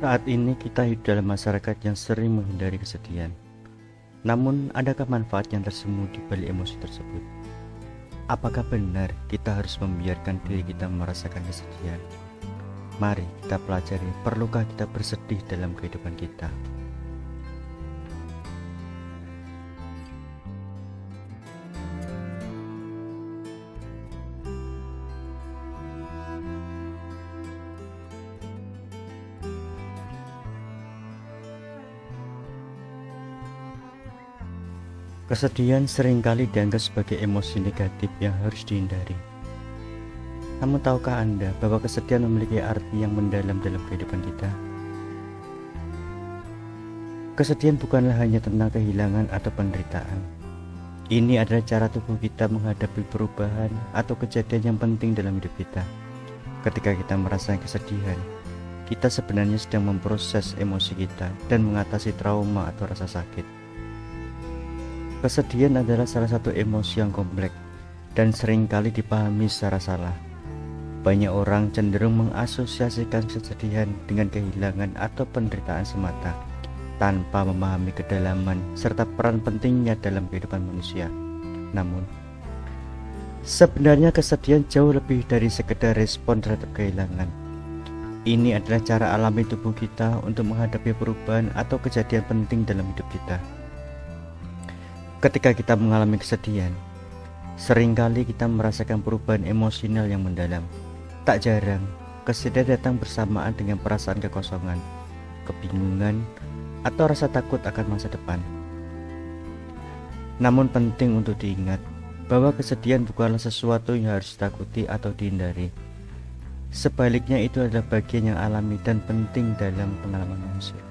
Saat ini kita hidup dalam masyarakat yang sering menghindari kesedihan. Namun, adakah manfaat yang tersembunyi di balik emosi tersebut? Apakah benar kita harus membiarkan diri kita merasakan kesedihan? Mari kita pelajari, perlukah kita bersedih dalam kehidupan kita? Kesedihan seringkali dianggap sebagai emosi negatif yang harus dihindari. Namun tahukah Anda bahwa kesedihan memiliki arti yang mendalam dalam kehidupan kita? Kesedihan bukanlah hanya tentang kehilangan atau penderitaan. Ini adalah cara tubuh kita menghadapi perubahan atau kejadian yang penting dalam hidup kita. Ketika kita merasakan kesedihan, kita sebenarnya sedang memproses emosi kita dan mengatasi trauma atau rasa sakit. Kesedihan adalah salah satu emosi yang kompleks dan seringkali dipahami secara salah. Banyak orang cenderung mengasosiasikan kesedihan dengan kehilangan atau penderitaan semata, tanpa memahami kedalaman serta peran pentingnya dalam kehidupan manusia. Namun, sebenarnya kesedihan jauh lebih dari sekedar respon terhadap kehilangan. Ini adalah cara alami tubuh kita untuk menghadapi perubahan atau kejadian penting dalam hidup kita. Ketika kita mengalami kesedihan, seringkali kita merasakan perubahan emosional yang mendalam. Tak jarang, kesedihan datang bersamaan dengan perasaan kekosongan, kebingungan, atau rasa takut akan masa depan. Namun penting untuk diingat bahwa kesedihan bukanlah sesuatu yang harus ditakuti atau dihindari. Sebaliknya, itu adalah bagian yang alami dan penting dalam pengalaman manusia.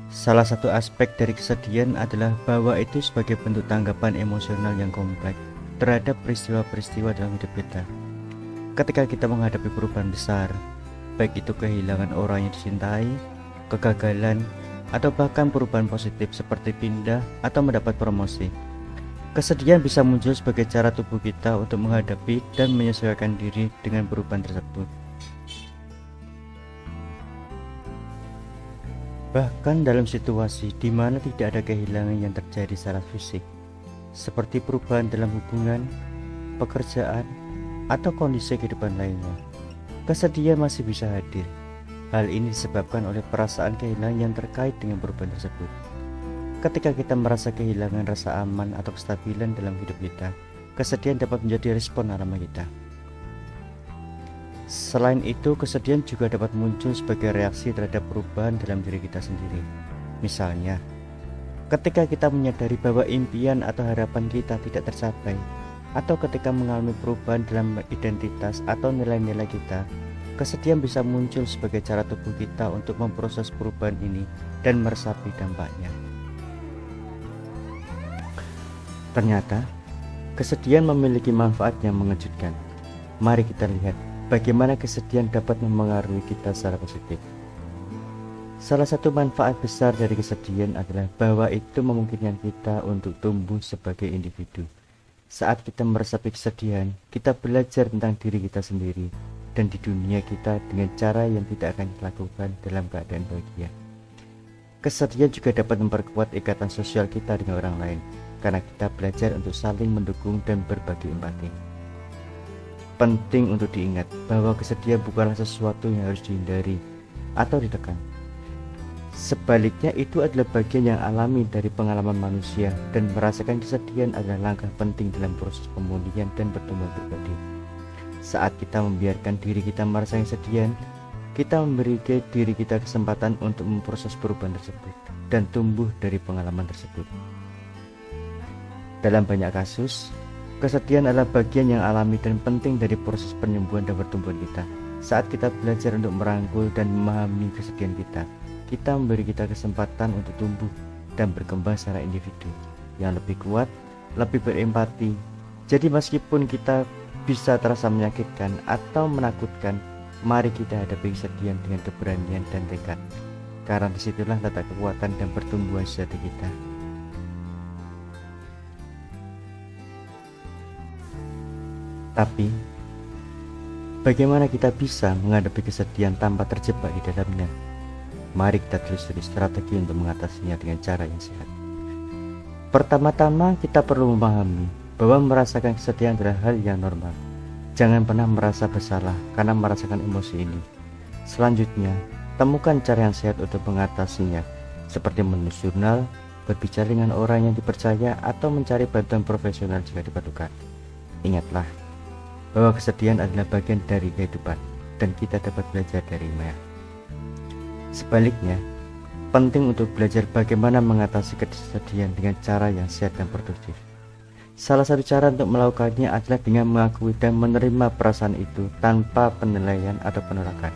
Salah satu aspek dari kesedihan adalah bahwa itu sebagai bentuk tanggapan emosional yang kompleks terhadap peristiwa-peristiwa dalam hidup kita. Ketika kita menghadapi perubahan besar, baik itu kehilangan orang yang dicintai, kegagalan, atau bahkan perubahan positif seperti pindah atau mendapat promosi, kesedihan bisa muncul sebagai cara tubuh kita untuk menghadapi dan menyesuaikan diri dengan perubahan tersebut. Bahkan dalam situasi di mana tidak ada kehilangan yang terjadi secara fisik, seperti perubahan dalam hubungan, pekerjaan, atau kondisi kehidupan lainnya, kesedihan masih bisa hadir. Hal ini disebabkan oleh perasaan kehilangan yang terkait dengan perubahan tersebut. Ketika kita merasa kehilangan rasa aman atau kestabilan dalam hidup kita, kesedihan dapat menjadi respon alami kita. Selain itu, kesedihan juga dapat muncul sebagai reaksi terhadap perubahan dalam diri kita sendiri. Misalnya, ketika kita menyadari bahwa impian atau harapan kita tidak tercapai, atau ketika mengalami perubahan dalam identitas atau nilai-nilai kita, kesedihan bisa muncul sebagai cara tubuh kita untuk memproses perubahan ini dan meresapi dampaknya. Ternyata, kesedihan memiliki manfaat yang mengejutkan. Mari kita lihat bagaimana kesedihan dapat memengaruhi kita secara positif. Salah satu manfaat besar dari kesedihan adalah bahwa itu memungkinkan kita untuk tumbuh sebagai individu. Saat kita meresapi kesedihan, kita belajar tentang diri kita sendiri dan di dunia kita dengan cara yang tidak akan dilakukan dalam keadaan bahagia. Kesedihan juga dapat memperkuat ikatan sosial kita dengan orang lain, karena kita belajar untuk saling mendukung dan berbagi empati. Penting untuk diingat bahwa kesedihan bukanlah sesuatu yang harus dihindari atau ditekan. Sebaliknya, itu adalah bagian yang alami dari pengalaman manusia, dan merasakan kesedihan adalah langkah penting dalam proses pemulihan dan pertumbuhan pribadi. Saat kita membiarkan diri kita merasakan kesedihan, kita memberi diri kita kesempatan untuk memproses perubahan tersebut dan tumbuh dari pengalaman tersebut. Dalam banyak kasus, kesedihan adalah bagian yang alami dan penting dari proses penyembuhan dan pertumbuhan kita. Saat kita belajar untuk merangkul dan memahami kesedihan kita memberi kita kesempatan untuk tumbuh dan berkembang secara individu yang lebih kuat, lebih berempati. Jadi meskipun kita bisa terasa menyakitkan atau menakutkan, mari kita hadapi kesedihan dengan keberanian dan tekad, karena disitulah letak kekuatan dan pertumbuhan sejati kita. Tapi Bagaimana kita bisa menghadapi kesedihan tanpa terjebak di dalamnya? Mari kita telusuri strategi untuk mengatasinya dengan cara yang sehat. Pertama-tama kita perlu memahami bahwa merasakan kesedihan adalah hal yang normal. Jangan pernah merasa bersalah karena merasakan emosi ini. Selanjutnya, temukan cara yang sehat untuk mengatasinya, seperti menulis jurnal, berbicara dengan orang yang dipercaya, atau mencari bantuan profesional jika diperlukan. Ingatlah bahwa kesedihan adalah bagian dari kehidupan dan kita dapat belajar darinya. Sebaliknya, penting untuk belajar bagaimana mengatasi kesedihan dengan cara yang sehat dan produktif. Salah satu cara untuk melakukannya adalah dengan mengakui dan menerima perasaan itu tanpa penilaian atau penolakan.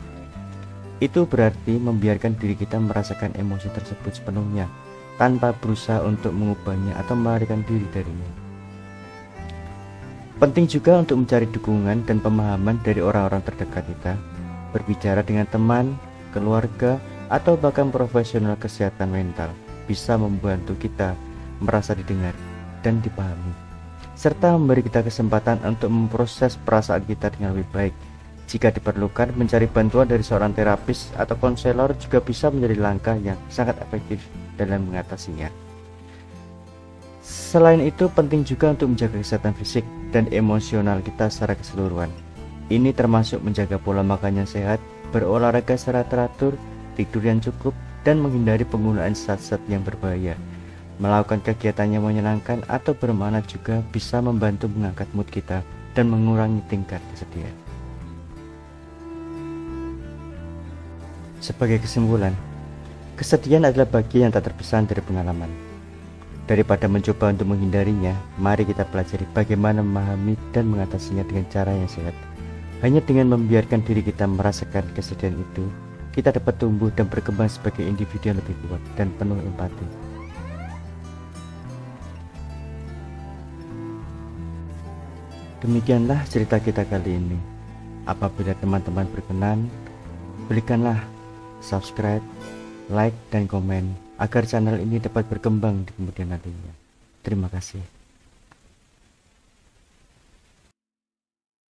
Itu berarti membiarkan diri kita merasakan emosi tersebut sepenuhnya, tanpa berusaha untuk mengubahnya atau melarikan diri darinya. Penting juga untuk mencari dukungan dan pemahaman dari orang-orang terdekat kita, berbicara dengan teman, keluarga, atau bahkan profesional kesehatan mental bisa membantu kita merasa didengar dan dipahami, serta memberi kita kesempatan untuk memproses perasaan kita dengan lebih baik. Jika diperlukan, mencari bantuan dari seorang terapis atau konselor juga bisa menjadi langkah yang sangat efektif dalam mengatasinya. Selain itu, penting juga untuk menjaga kesehatan fisik dan emosional kita secara keseluruhan. Ini termasuk menjaga pola makan yang sehat, berolahraga secara teratur, tidur yang cukup, dan menghindari penggunaan zat-zat yang berbahaya. Melakukan kegiatan yang menyenangkan atau bermakna juga bisa membantu mengangkat mood kita dan mengurangi tingkat kesedihan. Sebagai kesimpulan, kesedihan adalah bagian yang tak terpisah dari pengalaman. Daripada mencoba untuk menghindarinya, mari kita pelajari bagaimana memahami dan mengatasinya dengan cara yang sehat. Hanya dengan membiarkan diri kita merasakan kesedihan itu, kita dapat tumbuh dan berkembang sebagai individu yang lebih kuat dan penuh empati. Demikianlah cerita kita kali ini. Apabila teman-teman berkenan, berikanlah subscribe, like, dan komen agar channel ini dapat berkembang di kemudian harinya. Terima kasih.